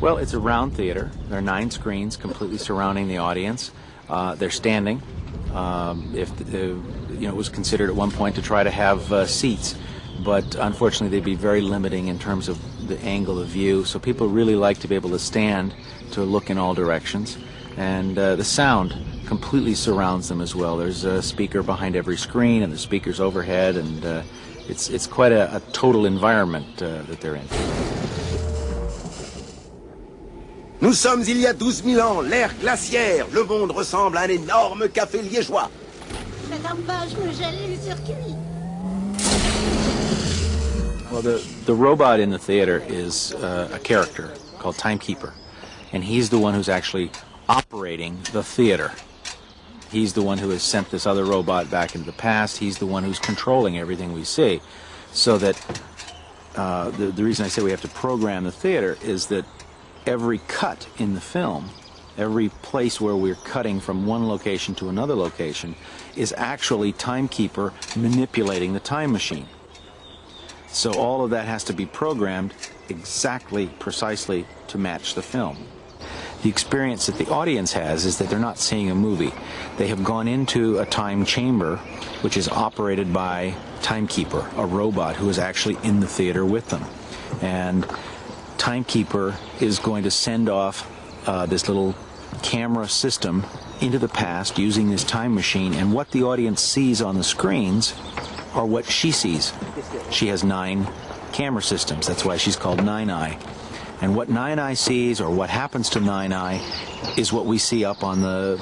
Well, it's a round theater. There are 9 screens completely surrounding the audience. They're standing. It was considered at one point to try to have seats, but unfortunately they'd be very limiting in terms of the angle of view. So people really like to be able to stand to look in all directions, and the sound completely surrounds them as well. There's a speaker behind every screen, and the speakers overhead, and it's quite a total environment that they're in. Nous sommes il y a 12 000 ans, l'ère glaciaire. Le monde ressemble à un énorme café liégeois. Madame Page me gèle les circuits. Well, the robot in the theater is a character called Timekeeper, and he's the one who's actually operating the theater. He's the one who has sent this other robot back into the past. He's the one who's controlling everything we see. So that the reason I say we have to program the theater is that every cut in the film, every place where we're cutting from one location to another location, is actually Timekeeper manipulating the time machine. So all of that has to be programmed exactly, precisely to match the film. The experience that the audience has is that they're not seeing a movie. They have gone into a time chamber which is operated by Timekeeper, a robot who is actually in the theater with them. And Timekeeper is going to send off this little camera system into the past using this time machine, and what the audience sees on the screens are what she sees. She has 9 camera systems. That's why she's called Nine-Eye. And what Nine-Eye sees, or what happens to Nine-Eye, is what we see up on the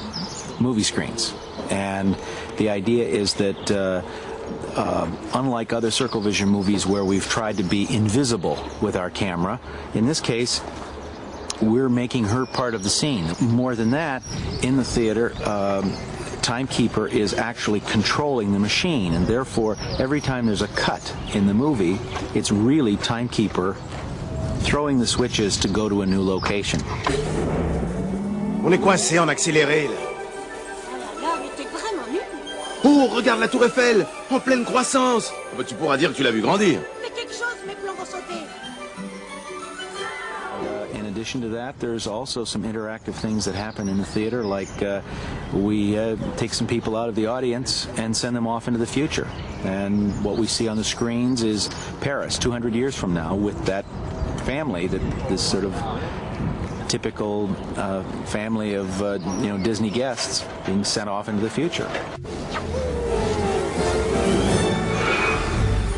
movie screens. And the idea is that unlike other Circle Vision movies where we've tried to be invisible with our camera, in this case we're making her part of the scene. More than that, in the theater, Timekeeper is actually controlling the machine, and therefore every time there's a cut in the movie, it's really Timekeeper throwing the switches to go to a new location. On est coincé en accéléré, là. Ah là là, mais t'es vraiment nul. Oh, regarde la tour Eiffel, en pleine croissance. Bah, tu pourras dire que tu l'as vu grandir. Fais quelque chose, mes plans vont sauter. In addition to that, there's also some interactive things that happen in the theater, like we take some people out of the audience and send them off into the future. And what we see on the screens is Paris 200 years from now with that family, this sort of typical family of Disney guests being sent off into the future.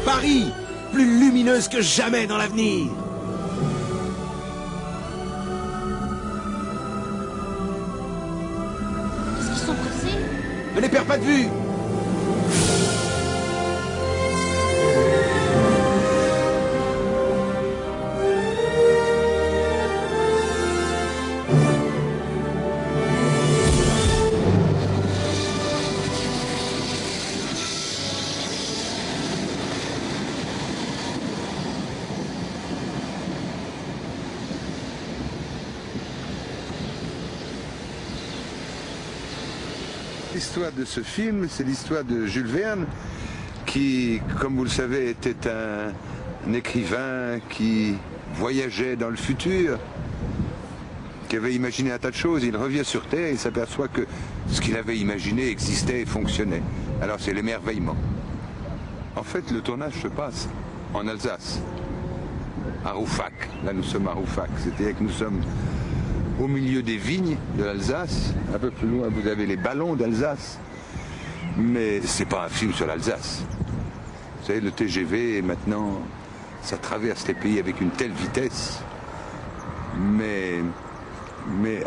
Paris, plus lumineuse que jamais dans l'avenir. Est-ce qu'ils sont pressés? Ne les perds pas de vue. L'histoire de ce film, c'est l'histoire de Jules Verne, qui, comme vous le savez, était un écrivain qui voyageait dans le futur, qui avait imaginé un tas de choses. Il revient sur Terre et s'aperçoit que ce qu'il avait imaginé existait et fonctionnait. Alors c'est l'émerveillement. En fait, le tournage se passe en Alsace, à Rouffach. Là, nous sommes à Rouffach, c'est-à-dire que nous sommes au milieu des vignes de l'Alsace. Un peu plus loin, vous avez les ballons d'Alsace. Mais c'est pas un film sur l'Alsace. Vous savez, le TGV, maintenant, ça traverse les pays avec une telle vitesse. Mais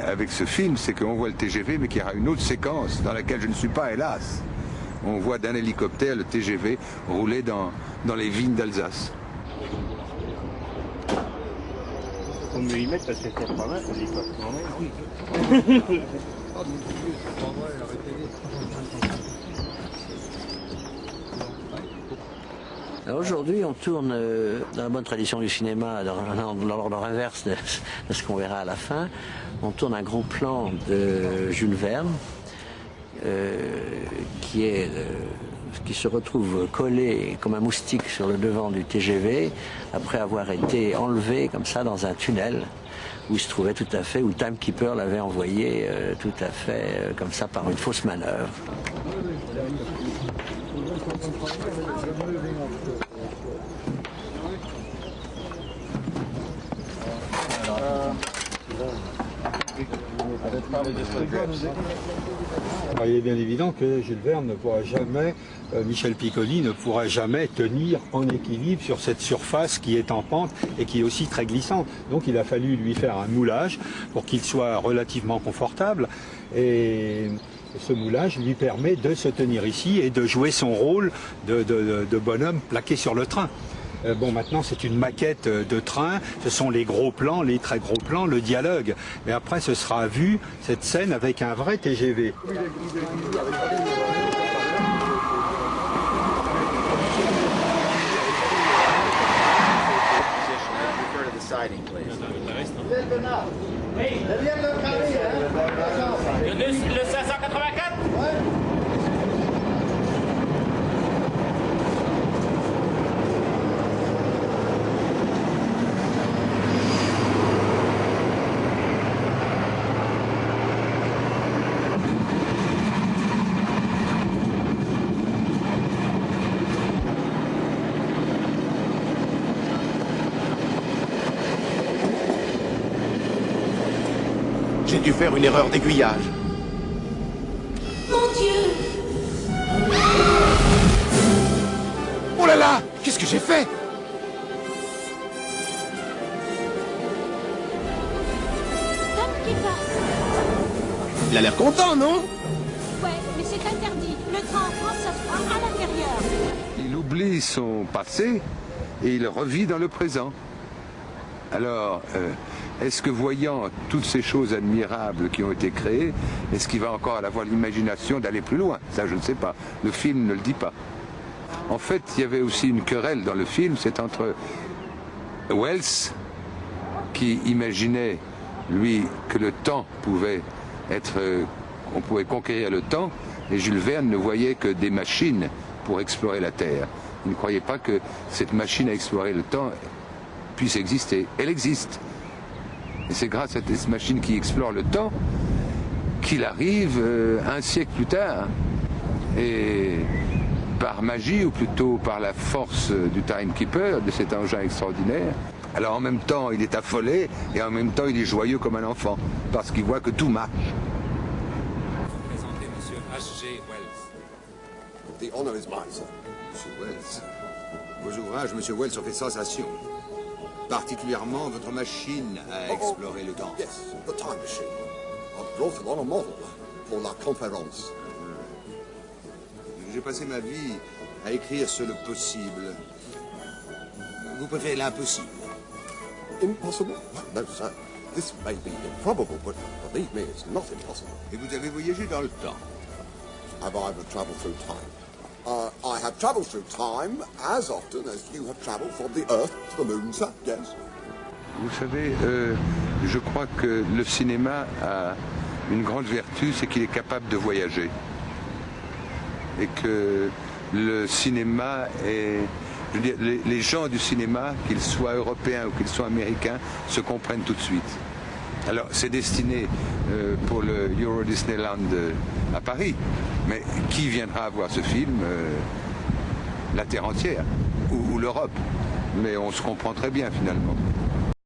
avec ce film, c'est qu'on voit le TGV, mais qu'il y aura une autre séquence dans laquelle je ne suis pas, hélas. On voit d'un hélicoptère le TGV rouler dans les vignes d'Alsace. On me y mettre parce que c'est pas mal, on dit pas. Oui. Aujourd'hui, on tourne dans la bonne tradition du cinéma, dans l'ordre inverse de ce qu'on verra à la fin. On tourne un gros plan de Jules Verne, qui est qui se retrouve collé comme un moustique sur le devant du TGV après avoir été enlevé comme ça dans un tunnel où il se trouvait tout à fait, où le Timekeeper l'avait envoyé tout à fait comme ça par une fausse manœuvre. Alors, il est bien évident que Jules Verne ne pourra jamais, Michel Piccoli ne pourra jamais tenir en équilibre sur cette surface qui est en pente et qui est aussi très glissante. Donc il a fallu lui faire un moulage pour qu'il soit relativement confortable. Et ce moulage lui permet de se tenir ici et de jouer son rôle de bonhomme plaqué sur le train. Bon, maintenant, c'est une maquette de train. Ce sont les gros plans, les très gros plans, le dialogue. Mais après, ce sera vu, cette scène, avec un vrai TGV. Le 584 J'ai dû faire une erreur d'aiguillage. Mon Dieu! Oh là là! Qu'est-ce que j'ai fait? Timekeeper! Il a l'air content, non? Ouais, mais c'est interdit. Le train en France, ça se fera à l'intérieur. Il oublie son passé et il revit dans le présent. Alors, est-ce que voyant toutes ces choses admirables qui ont été créées, est-ce qu'il va encore avoir l'imagination d'aller plus loin? Ça, je ne sais pas. Le film ne le dit pas. En fait, il y avait aussi une querelle dans le film, c'est entre Wells, qui imaginait, lui, que le temps pouvait être... on pouvait conquérir le temps, et Jules Verne ne voyait que des machines pour explorer la Terre. Il ne croyait pas que cette machine à explorer le temps puisse exister. Elle existe. Et c'est grâce à cette machine qui explore le temps qu'il arrive un siècle plus tard. Et par magie, ou plutôt par la force du Timekeeper, de cet engin extraordinaire, alors en même temps il est affolé et en même temps il est joyeux comme un enfant, parce qu'il voit que tout marche. Présentez Monsieur H.G. Wells. The honor is mine, sir. Monsieur Wells. Vos ouvrages, Monsieur Wells, ont fait sensation. Particulièrement votre machine à explorer le temps. Yes, the time machine. I brought it on a model pour la conférence. J'ai passé ma vie à écrire sur le possible. Vous préférez l'impossible? Impossible? No, sir. This may be improbable, but believe me, it's not impossible. Et vous avez voyagé dans le temps? Have I ever traveled through time? I have traveled through time as often as you have traveled from the Earth to the Moon, sir. Yes. Vous savez, je crois que le cinéma a une grande vertu, c'est qu'il est capable de voyager. Et que le cinéma est... Je veux dire, les gens du cinéma, qu'ils soient européens ou qu'ils soient américains, se comprennent tout de suite. Alors, c'est destiné pour le Euro Disneyland à Paris, mais qui viendra voir ce film? La terre entière, ou l'Europe. Mais on se comprend très bien, finalement.